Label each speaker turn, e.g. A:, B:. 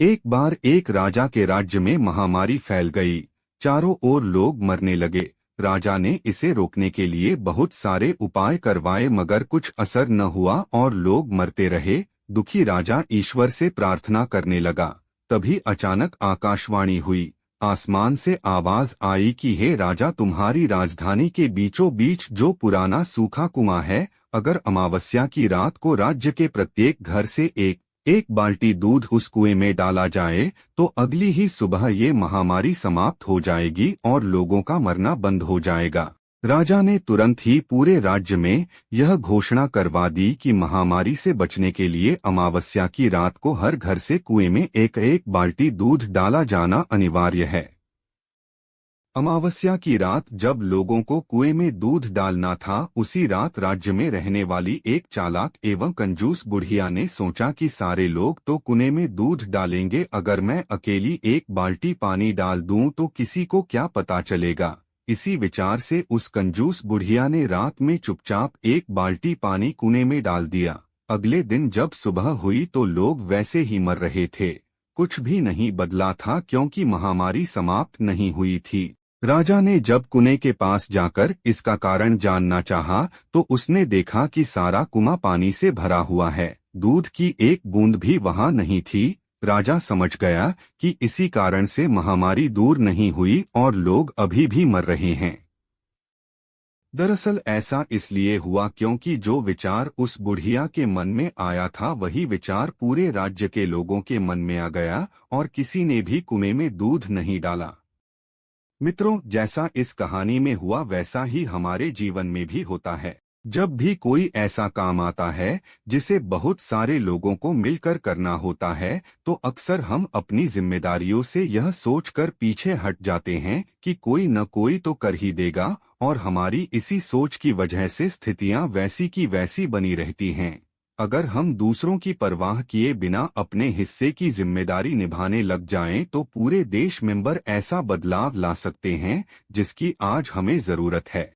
A: एक बार एक राजा के राज्य में महामारी फैल गई। चारों ओर लोग मरने लगे। राजा ने इसे रोकने के लिए बहुत सारे उपाय करवाए मगर कुछ असर न हुआ और लोग मरते रहे। दुखी राजा ईश्वर से प्रार्थना करने लगा। तभी अचानक आकाशवाणी हुई। आसमान से आवाज आई कि हे राजा, तुम्हारी राजधानी के बीचों बीच जो पुराना सूखा कुआं है, अगर अमावस्या की रात को राज्य के प्रत्येक घर से एक एक बाल्टी दूध उस कुएं में डाला जाए तो अगली ही सुबह ये महामारी समाप्त हो जाएगी और लोगों का मरना बंद हो जाएगा। राजा ने तुरंत ही पूरे राज्य में यह घोषणा करवा दी कि महामारी से बचने के लिए अमावस्या की रात को हर घर से कुएं में एक एक बाल्टी दूध डाला जाना अनिवार्य है। अमावस्या की रात जब लोगों को कुएं में दूध डालना था, उसी रात राज्य में रहने वाली एक चालाक एवं कंजूस बुढ़िया ने सोचा कि सारे लोग तो कुएं में दूध डालेंगे, अगर मैं अकेली एक बाल्टी पानी डाल दूं तो किसी को क्या पता चलेगा। इसी विचार से उस कंजूस बुढ़िया ने रात में चुपचाप एक बाल्टी पानी कुएं में डाल दिया। अगले दिन जब सुबह हुई तो लोग वैसे ही मर रहे थे। कुछ भी नहीं बदला था क्योंकि महामारी समाप्त नहीं हुई थी। राजा ने जब कुएं के पास जाकर इसका कारण जानना चाहा तो उसने देखा कि सारा कुआं पानी से भरा हुआ है, दूध की एक बूंद भी वहां नहीं थी। राजा समझ गया कि इसी कारण से महामारी दूर नहीं हुई और लोग अभी भी मर रहे हैं। दरअसल ऐसा इसलिए हुआ क्योंकि जो विचार उस बुढ़िया के मन में आया था वही विचार पूरे राज्य के लोगों के मन में आ गया और किसी ने भी कुएं में दूध नहीं डाला। मित्रों, जैसा इस कहानी में हुआ वैसा ही हमारे जीवन में भी होता है। जब भी कोई ऐसा काम आता है जिसे बहुत सारे लोगों को मिलकर करना होता है तो अक्सर हम अपनी जिम्मेदारियों से यह सोचकर पीछे हट जाते हैं कि कोई न कोई तो कर ही देगा, और हमारी इसी सोच की वजह से स्थितियां वैसी की वैसी बनी रहती हैं। अगर हम दूसरों की परवाह किए बिना अपने हिस्से की जिम्मेदारी निभाने लग जाएं तो पूरे देश में ऐसा बदलाव ला सकते हैं जिसकी आज हमें जरूरत है।